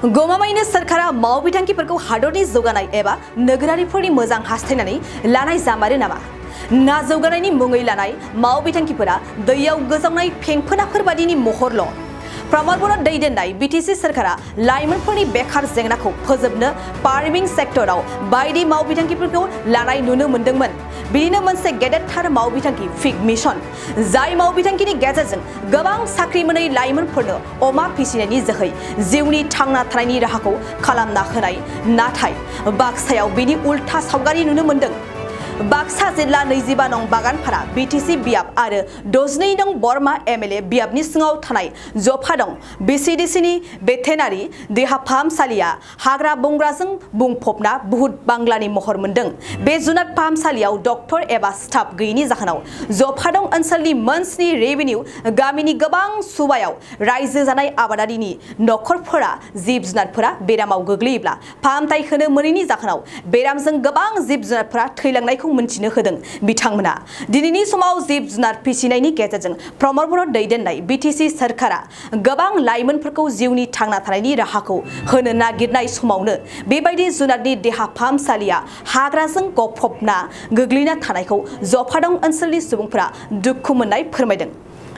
गमामायैनो सरकारा मावबिथांखिफोरखौ हादरनि जौगानाय एबा नोगोरारिफोरनि मोजां हास्थायनानै लानाय जामारो नामा? ना जौगानायनि मुङै लानाय मावबिथांखिफोरा दैयाव गोजावनाय फेंफोनाफोर बादिनि महरल'। प्रमद बर' दैदेननाय बिटिसि सरकारा लाइमोनफोरनि बेखार जेंनाखौ फोजोबनो फार्मिं सेक्टराव बायदि मावबिथांखिफोरखौ लानाय नुनो मोन्दोंमोन। बिदिनो मोनसे गेदेरथार मावबिथांखि फिग मिशन, जाय मावबिथांखिनि गेजेरजों गोबां साख्रि मोनै लाइमोनफोरनो अमा फिसिनायनि जोहै जिउनि थांना थानायनि राहाखौ खालामना होनाय। नाथाय बाक्सायाव बिनि उल्था सावगारि नुनो मोन्दों। बाक्सा जिल्ला 25 नं बागानपारा बिटिसि बियाब आरो 12 नं बरमा एमएलए बियाबनि सिङाव थानाय जफा दं बिसिडिसिनि भेटेनारि देहा फाहामसालिया हाग्रा बंग्राजों बुंफबना बुहुत बांग्लानि महर मोन्दों। बे जुनाद फाहामसालियाव डक्टर एबा स्टाफ गैयैनि जाहोनाव जफा दं ओनसोलनि मोनस्नि रेभिनिउ गामिनि गोबां सुबायाव रायजो जानाय आबादारिनि नखरफोरा जिब जुनादफोरा बेरामाव गोग्लैयोब्ला फाहामथाय होनो मोनैनि जाहोनाव बेरामजों गोबां जिब जुनादफोरा थैलांनायखौ मोनथिनो होदों बिथांमोना। दिनैनि समाव जिब जुनार फिसिनायनि गेजेरजों प्रमद बर' दैदेननाय बिटिसि सरकारा गोबां लाइमोनफोरखौ जिउनि थांना थानायनि राहाखौ होनो नागिरनाय समावनो बेबायदि जुनारनि देहा फाहामसालिया हाग्राजों गफबना गोग्लैना थानायखौ जफादं ओनसोलनि सुबुंफोरा दुखु मोननाय फोरमायदों।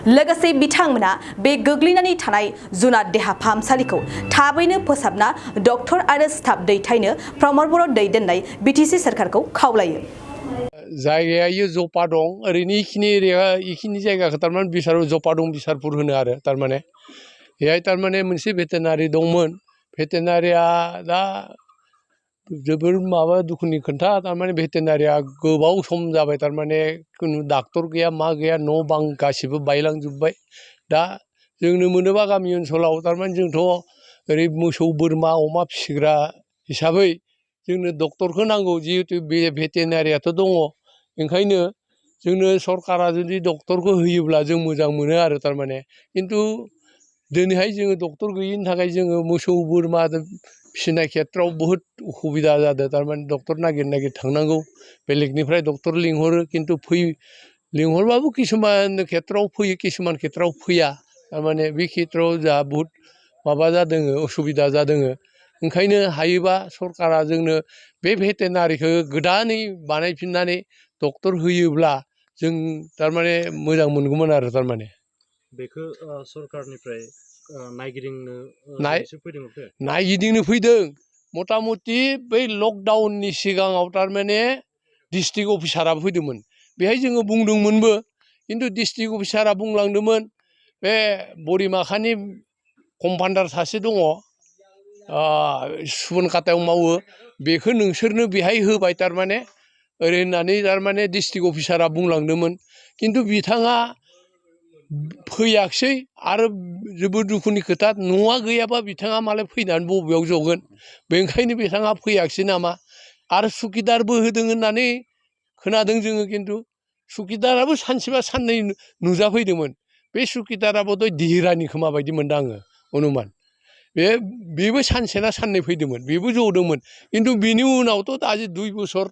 लोगोसे बिथांमोना बे गोग्लैनानै थानाय जुनाद देहा फाहामसालिखौ थाबैनो फोसाबना डक्टर आरो स्टाफ दैथायनो प्रमद बर' दैदेननाय बिटिसि सरकारखौ खावलायो। जायगाया जपा दं ओरैनो इखिनि एरिया इखिनि जायगाखौ थारमाने बिसार जपा दं बिसारपुर होनो आरो थारमाने बेहाय थारमाने मोनसे भेटेनारि दंमोन। भेटेनारिया दा जोबोर माबा दुखुनि खोथा थारमाने भेटेनारिया गोबाव सम जाबाय थारमाने खुनु डाक्टर गैया मा गैया न' बां गासिबो बायलांजोब्बाय। दा जोंनो मोनोबा गामि ओनसोलाव थारमाने जोंथ' ओरै मोसौ बोरमा अमा फिसिग्रा हिसाबै जोंनो डक्टरखौ नांगौ जिहेतु बे भेटेनारियाथ' दङ। ओंखायनो जोंनो सरकारा जुदि डक्टरखौ होयोब्ला जों मोजां मोनो आरो थारमाने। खिन्थु दिनैहाय जोङो डक्टर गैयिनि थाखाय जोङो मोसौ बोरमा फिसिनाय खेथ्रआव बहुद उसुबिदा जादों। थारमाने डक्टर नागिर थांनांगौ, बेलेगनिफ्राय डक्टर लिंहरो खिन्थु लिंहरबाबो किसुमान खेथ्रआव फैयो किसुमान खेथ्रआव फैया। थारमाने बे खेथ्रआव जोंहा बहुद माबा जादों उसुबिदा जादों। ओंखायनो हायोबा सरकारा जोंनो बे भेटेनारिखौ गोदानै बानायफिननानै डक्टर होयोब्ला जों थारमाने मोजां मोनगौमोन आरो थारमाने। बेखौ सरकारनिफ्राय नायगिदिंनो फैदों। मथा मथि बै लकडाउननि सिगाङाव थारमाने डिस्ट्रिक्ट अफिसाराबो फैदोंमोन। बेहाय जोङो बुंदोंमोनबो खिन्थु डिस्ट्रिक्ट अफिसारा बुंलांदोंमोन बे बरिमाखानि कम्पाउन्डार सासे दङ सुबनखातायाव मावो, बेखौ नोंसोरनो बेहाय होबाय थारमाने ओरै होननानै थारमाने डिस्ट्रिक्ट अफिसारा बुंलांदोंमोन। खिन्थु बिथाङा फैयाखिसै आरो जोबोद दुखुनि खोथा न'आ गैयाबा बिथाङा मालाय फैनानै बबेयाव जगोन। बेनिखायनो बिथाङा फैयाखिसै नामा। आरो सुकिदारबो होदों होननानै खोनादों जोङो, खिन्थु सुकिदाराबो सानसेबा साननै नुजाफैदोंमोन। बे सुकिदाराबोथ' दिहिरानि खोमा बायदि मोनदों आङो अनुमान। बेबो सानसेना साननै फैदोंमोन, बेबो जदोंमोन। खिन्थु बिनि उनावथ' दा 2 बोसोर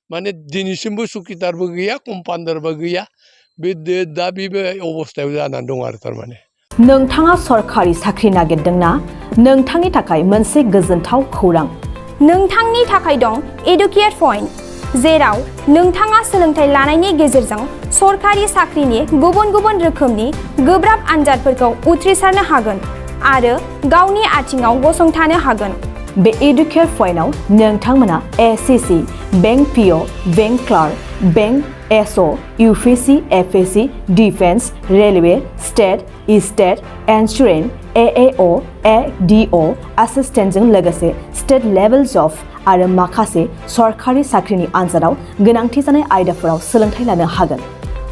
माने दिनैसिमबो सुकिदारबो गैया कम्पाउन्डारबो गैया। दा बे अबस्थायाव जानानै दं आरो थारमाने। नोंथाङा सरकारि साख्रि नागिरदोंना? नोंथांनि थाखाय मोनसे गोजोनथाव खौरां। नोंथांनि थाखाय दं एडुकेट पइन्ट, जेराव नोंथाङा सोलोंथाइ लानायनि गेजेरजों सरकारि साख्रिनि गुबुन गुबुन रोखोमनि गोब्राब आनजादफोरखौ उथ्रिसारनो हागोन आरो गावनि आथिङाव गसंथानो हागोन। बे एडुकेट पइन्टआव नोंथांमोना SSC, bank PO, bank clerk, bank SO, UPSC, FSC, defence, railway, state insurance, AAO, ADO एसिस्टेन्टजों लोगोसे स्टेट लेभेल जब आरो माखासे सरकारि साख्रिनि आनजादाव गोनांथि जानाय आयदाफोराव सोलोंथाइ लानो हागोन।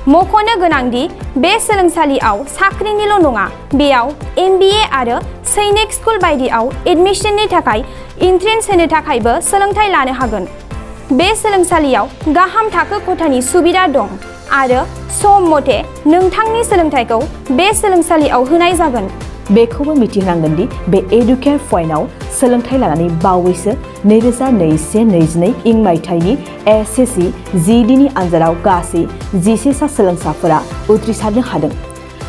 मख'नो गोनांदि बे सोलोंसालियाव साख्रिनिल' नङा, बेयाव MBA आरो सैनिक स्कुल बायदियाव एडमिशननि थाखाय एन्ट्रेन्स होनो थाखायबो सोलोंथाइ लानो हागोन। बे सोलोंसालियाव गाहाम थाखो खथानि सुबिदा दं आरो सम मथे नोंथांनि सोलोंथाइखौ बे सोलोंसालियाव होनाय जागोन। बेखौबो मिथिनांगोन दि बे एडुकेट पइन्टआव सोलोंथाइ लानानै बावैसो 2021-22 इं मायथाइनि एसएससि GDनि आनजादाव गासै 11 सा सोलोंसाफोरा उथ्रिसारनो हादों।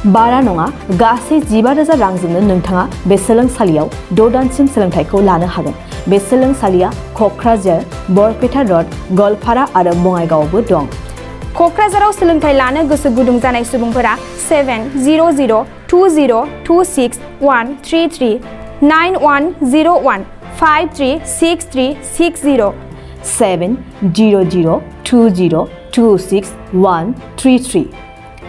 बारा नङा गासै 15,000 रांजोंनो नोंथाङा बे सोलोंसालियाव 6 दानसिम सोलोंथाइखौ लानो हागोन। बे सोलोंसालिया क'क्राझार, बरपेटा र'ड, गवालपारा आरो बङाइगावआवबो दं। क'क्राझाराव सोलोंथाइ लानो गोसो गुदुं जानाय सुबुंफोरा 70026133133 9101536360 70020261333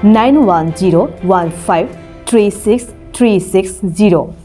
9101536360